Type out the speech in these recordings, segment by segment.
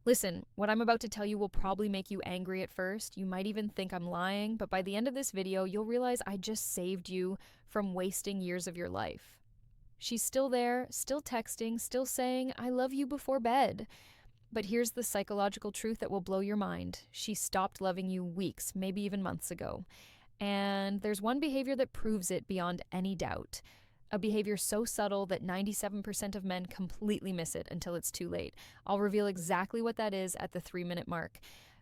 Listen, what I'm about to tell you will probably make you angry at first. You might even think I'm lying, but by the end of this video, you'll realize I just saved you from wasting years of your life. She's still there, still texting, still saying, I love you before bed. But here's the psychological truth that will blow your mind. She stopped loving you weeks, maybe even months ago. And there's one behavior that proves it beyond any doubt. A behavior so subtle that 97% of men completely miss it until it's too late. I'll reveal exactly what that is at the 3-minute mark.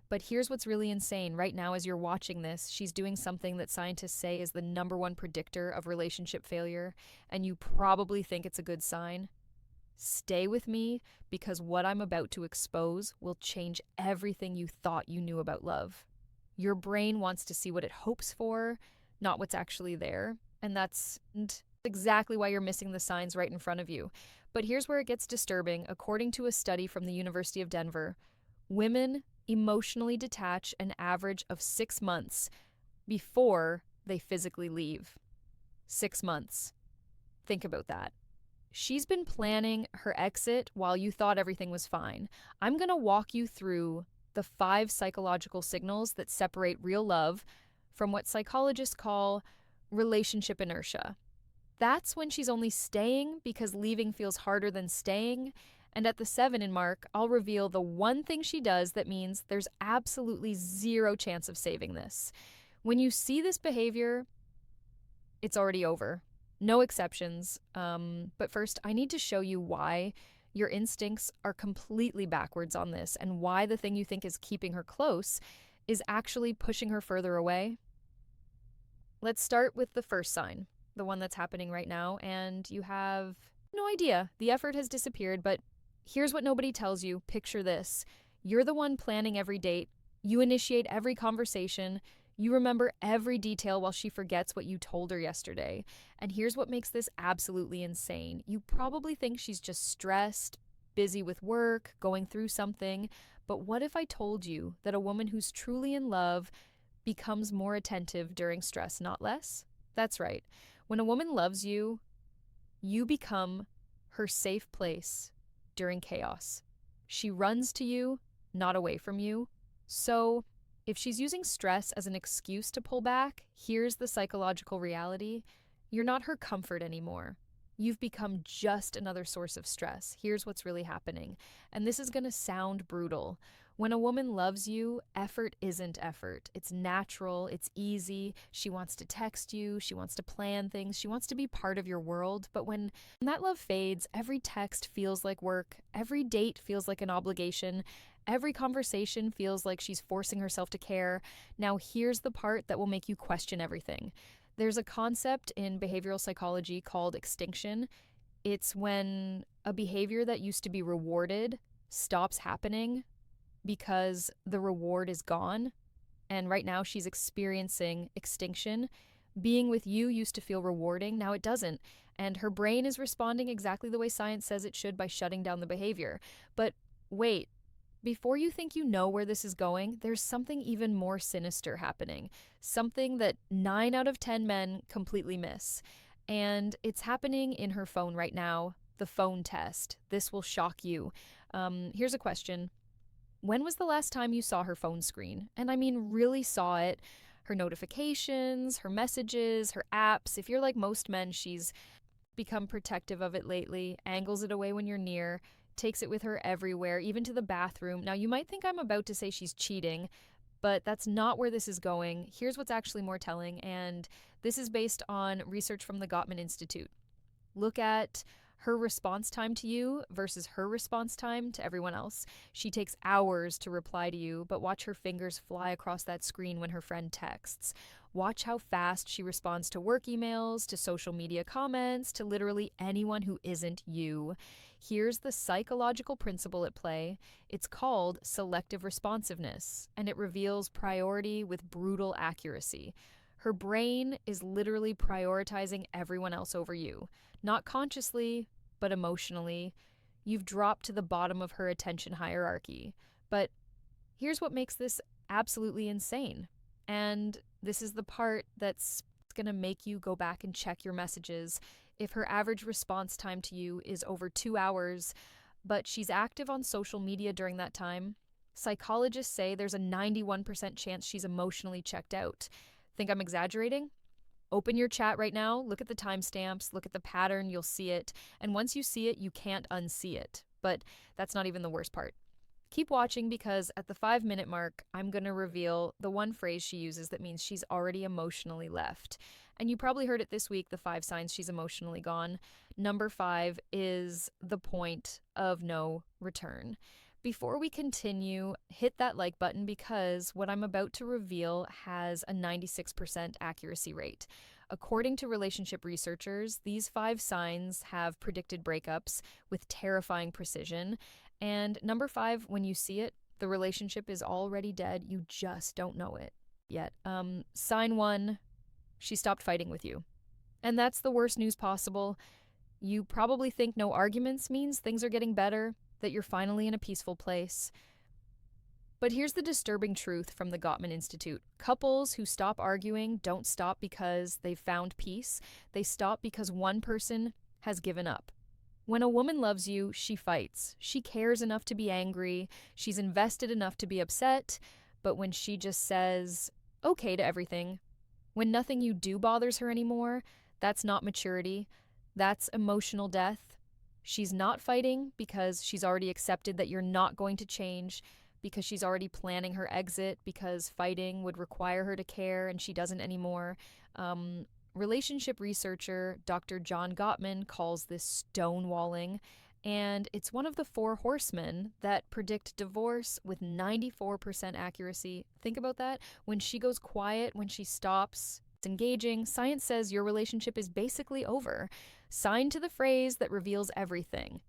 But here's what's really insane. Right now, as you're watching this, she's doing something that scientists say is the number one predictor of relationship failure, and you probably think it's a good sign. Stay with me because what I'm about to expose will change everything you thought you knew about love. Your brain wants to see what it hopes for, not what's actually there, and that's exactly why you're missing the signs right in front of you. But here's where it gets disturbing. According to a study from the University of Denver, women emotionally detach an average of 6 months before they physically leave. 6 months. Think about that. She's been planning her exit while you thought everything was fine. I'm going to walk you through the 5 psychological signals that separate real love from what psychologists call relationship inertia. That's when she's only staying because leaving feels harder than staying. And at the 7 in mark, I'll reveal the one thing she does that means there's absolutely zero chance of saving this. When you see this behavior, it's already over. No exceptions. But first, I need to show you why your instincts are completely backwards on this and why the thing you think is keeping her close is actually pushing her further away. Let's start with the first sign, the one that's happening right now, and you have no idea. The effort has disappeared, but here's what nobody tells you. Picture this. You're the one planning every date. You initiate every conversation. You remember every detail while she forgets what you told her yesterday. And here's what makes this absolutely insane. You probably think she's just stressed, busy with work, going through something. But what if I told you that a woman who's truly in love becomes more attentive during stress, not less? That's right. When a woman loves you, you become her safe place during chaos. She runs to you, not away from you. So, if she's using stress as an excuse to pull back, here's the psychological reality. You're not her comfort anymore. You've become just another source of stress. Here's what's really happening. And this is going to sound brutal. When a woman loves you, effort isn't effort. It's natural, it's easy. She wants to text you, she wants to plan things, she wants to be part of your world. But when that love fades, every text feels like work, every date feels like an obligation, every conversation feels like she's forcing herself to care. Now, here's the part that will make you question everything. There's a concept in behavioral psychology called extinction. It's when a behavior that used to be rewarded stops happening because the reward is gone. And right now she's experiencing extinction. Being with you used to feel rewarding, now it doesn't. And her brain is responding exactly the way science says it should by shutting down the behavior. But wait, before you think you know where this is going, there's something even more sinister happening. Something that 9 out of 10 men completely miss. And it's happening in her phone right now, the phone test. This will shock you. Here's a question. When was the last time you saw her phone screen? And I mean really saw it. Her notifications, her messages, her apps. If you're like most men, she's become protective of it lately, angles it away when you're near, takes it with her everywhere, even to the bathroom. Now, you might think I'm about to say she's cheating, but that's not where this is going. Here's what's actually more telling, and this is based on research from the Gottman Institute. Look at her response time to you versus her response time to everyone else. She takes hours to reply to you, but watch her fingers fly across that screen when her friend texts. Watch how fast she responds to work emails, to social media comments, to literally anyone who isn't you. Here's the psychological principle at play. It's called selective responsiveness, and it reveals priority with brutal accuracy. Her brain is literally prioritizing everyone else over you. Not consciously, but emotionally. You've dropped to the bottom of her attention hierarchy. But here's what makes this absolutely insane. And this is the part that's going to make you go back and check your messages. If her average response time to you is over 2 hours, but she's active on social media during that time. Psychologists say there's a 91% chance she's emotionally checked out. Think I'm exaggerating? Open your chat right now, look at the timestamps, look at the pattern, you'll see it. And once you see it, you can't unsee it. But that's not even the worst part. Keep watching because at the 5-minute mark, I'm going to reveal the one phrase she uses that means she's already emotionally left. And you probably heard it this week, the 5 signs she's emotionally gone. Number 5 is the point of no return. Before we continue, hit that like button because what I'm about to reveal has a 96% accuracy rate. According to relationship researchers, these 5 signs have predicted breakups with terrifying precision. And number 5, when you see it, the relationship is already dead. You just don't know it yet. Sign 1, she stopped fighting with you. And that's the worst news possible. You probably think no arguments means things are getting better, that you're finally in a peaceful place. But here's the disturbing truth from the Gottman Institute. Couples who stop arguing don't stop because they've found peace. They stop because one person has given up. When a woman loves you, she fights. She cares enough to be angry. She's invested enough to be upset. But when she just says okay to everything, when nothing you do bothers her anymore, that's not maturity. That's emotional death. She's not fighting because she's already accepted that you're not going to change, because she's already planning her exit, because fighting would require her to care and she doesn't anymore. Relationship researcher Dr. John Gottman calls this stonewalling, and it's one of the 4 horsemen that predict divorce with 94% accuracy. Think about that. When she goes quiet, when she stops engaging, science says your relationship is basically over. Sign to the phrase that reveals everything.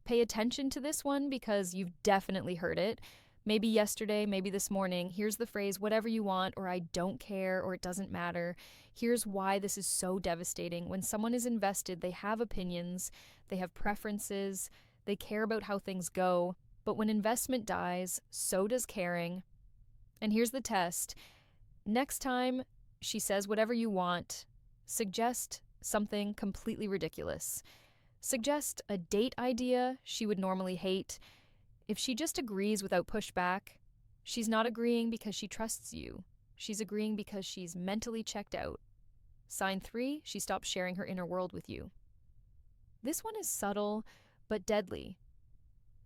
Pay attention to this one because you've definitely heard it. Maybe yesterday, maybe this morning. Here's the phrase, whatever you want, or I don't care, or it doesn't matter. Here's why this is so devastating. When someone is invested, they have opinions, they have preferences, they care about how things go. But when investment dies, so does caring. And here's the test. Next time she says whatever you want, suggest something completely ridiculous. Suggest a date idea she would normally hate. If she just agrees without pushback, she's not agreeing because she trusts you. She's agreeing because she's mentally checked out. Sign 3, she stops sharing her inner world with you. This one is subtle, but deadly.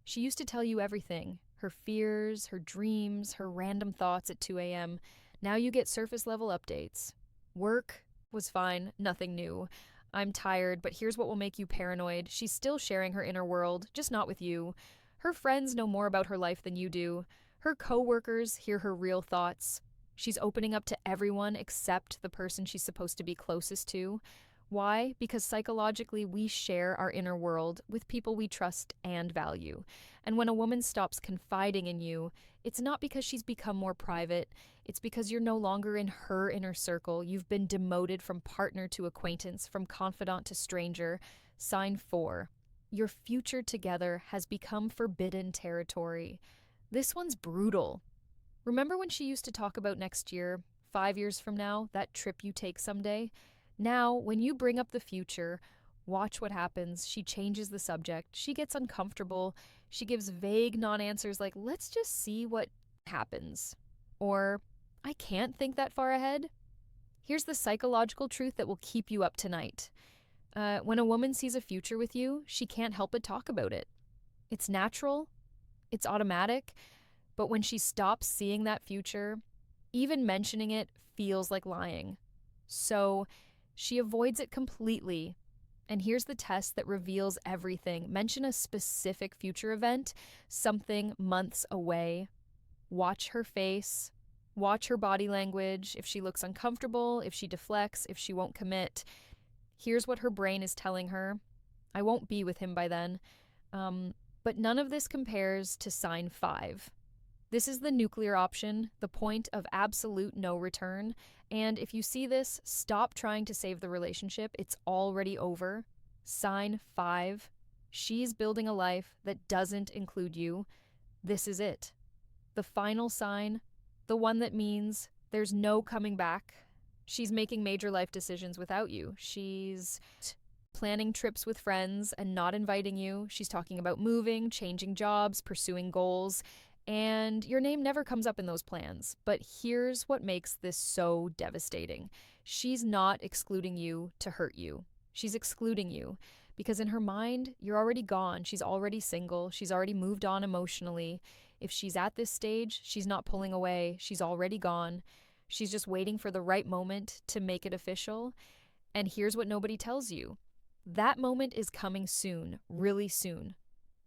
She used to tell you everything, her fears, her dreams, her random thoughts at 2 a.m. Now you get surface level updates. Work was fine, nothing new. I'm tired, but here's what will make you paranoid. She's still sharing her inner world, just not with you. Her friends know more about her life than you do. Her coworkers hear her real thoughts. She's opening up to everyone except the person she's supposed to be closest to. Why? Because psychologically we share our inner world with people we trust and value. And when a woman stops confiding in you, it's not because she's become more private. It's because you're no longer in her inner circle. You've been demoted from partner to acquaintance, from confidant to stranger. Sign 4. Your future together has become forbidden territory. This one's brutal. Remember when she used to talk about next year, 5 years from now, that trip you take someday? Now, when you bring up the future, watch what happens. She changes the subject. She gets uncomfortable. She gives vague non-answers like, let's just see what happens. Or, I can't think that far ahead. Here's the psychological truth that will keep you up tonight. When a woman sees a future with you, she can't help but talk about it. It's natural. It's automatic. But when she stops seeing that future, even mentioning it feels like lying. So she avoids it completely. And here's the test that reveals everything. Mention a specific future event, something months away. Watch her face. Watch her body language. If she looks uncomfortable, if she deflects, if she won't commit. Here's what her brain is telling her. I won't be with him by then. But none of this compares to sign 5. This is the nuclear option, the point of absolute no return. And if you see this, stop trying to save the relationship. It's already over. Sign 5. She's building a life that doesn't include you. This is it. The final sign, the one that means there's no coming back. She's making major life decisions without you. She's planning trips with friends and not inviting you. She's talking about moving, changing jobs, pursuing goals, and your name never comes up in those plans. But here's what makes this so devastating. She's not excluding you to hurt you. She's excluding you because in her mind, you're already gone. She's already single. She's already moved on emotionally. If she's at this stage, she's not pulling away. She's already gone. She's just waiting for the right moment to make it official. And here's what nobody tells you. That moment is coming soon, really soon.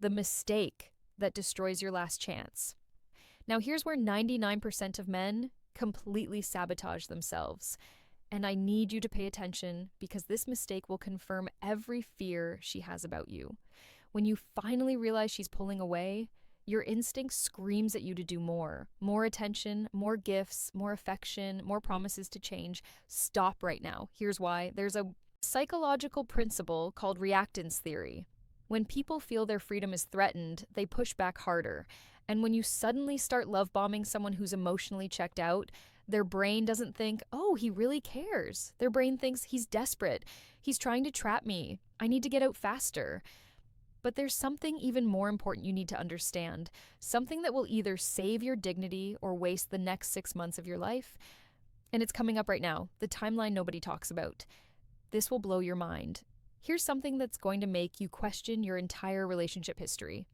The mistake that destroys your last chance. Now, here's where 99% of men completely sabotage themselves. And I need you to pay attention because this mistake will confirm every fear she has about you. When you finally realize she's pulling away, your instinct screams at you to do more. More attention, more gifts, more affection, more promises to change. Stop right now. Here's why. There's a psychological principle called reactance theory. When people feel their freedom is threatened, they push back harder. And when you suddenly start love bombing someone who's emotionally checked out, their brain doesn't think, oh, he really cares. Their brain thinks he's desperate. He's trying to trap me. I need to get out faster. But there's something even more important you need to understand. Something that will either save your dignity or waste the next 6 months of your life. And it's coming up right now, the timeline nobody talks about. This will blow your mind. Here's something that's going to make you question your entire relationship history.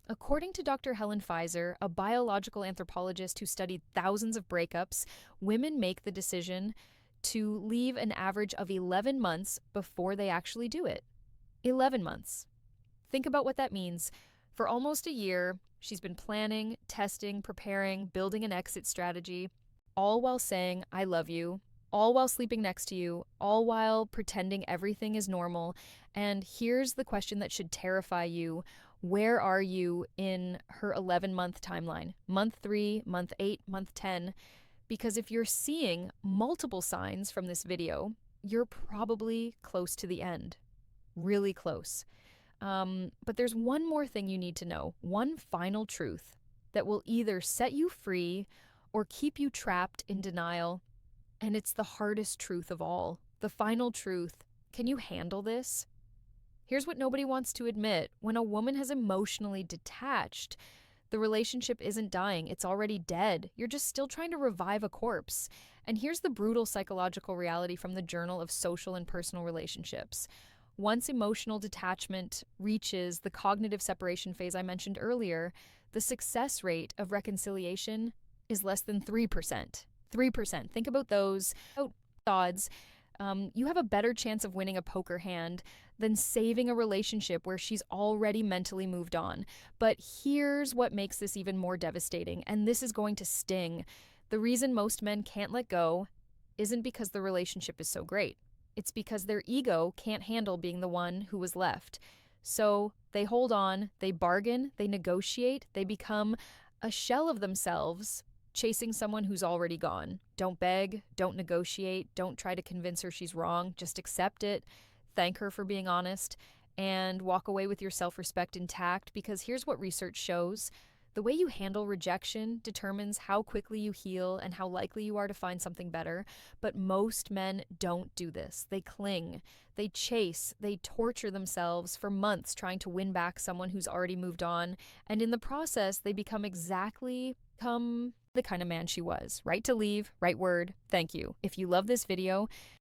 According to Dr. Helen Pfizer, a biological anthropologist who studied thousands of breakups, women make the decision to leave an average of 11 months before they actually do it. 11 months. Think about what that means. For almost a year, she's been planning, testing, preparing, building an exit strategy, all while saying, I love you, all while sleeping next to you, all while pretending everything is normal. And here's the question that should terrify you. Where are you in her 11-month timeline? Month 3, month 8, month 10? Because if you're seeing multiple signs from this video, you're probably close to the end. Really close. But there's one more thing you need to know. One final truth that will either set you free or keep you trapped in denial. And it's the hardest truth of all. The final truth. Can you handle this? Here's what nobody wants to admit. When a woman has emotionally detached, the relationship isn't dying. It's already dead. You're just still trying to revive a corpse. And here's the brutal psychological reality from the Journal of Social and Personal Relationships. Once emotional detachment reaches the cognitive separation phase I mentioned earlier, the success rate of reconciliation is less than 3%. 3%. Think about those odds. You have a better chance of winning a poker hand than saving a relationship where she's already mentally moved on. But here's what makes this even more devastating, and this is going to sting. The reason most men can't let go isn't because the relationship is so great. It's because their ego can't handle being the one who was left. So they hold on, they bargain, they negotiate, they become a shell of themselves, chasing someone who's already gone. Don't beg, don't negotiate, don't try to convince her she's wrong. Just accept it, thank her for being honest, and walk away with your self-respect intact, because here's what research shows. The way you handle rejection determines how quickly you heal and how likely you are to find something better. But most men don't do this. They cling, they chase, they torture themselves for months trying to win back someone who's already moved on. And in the process, they become the kind of man she was. Right to leave, right word, thank you. If you love this video,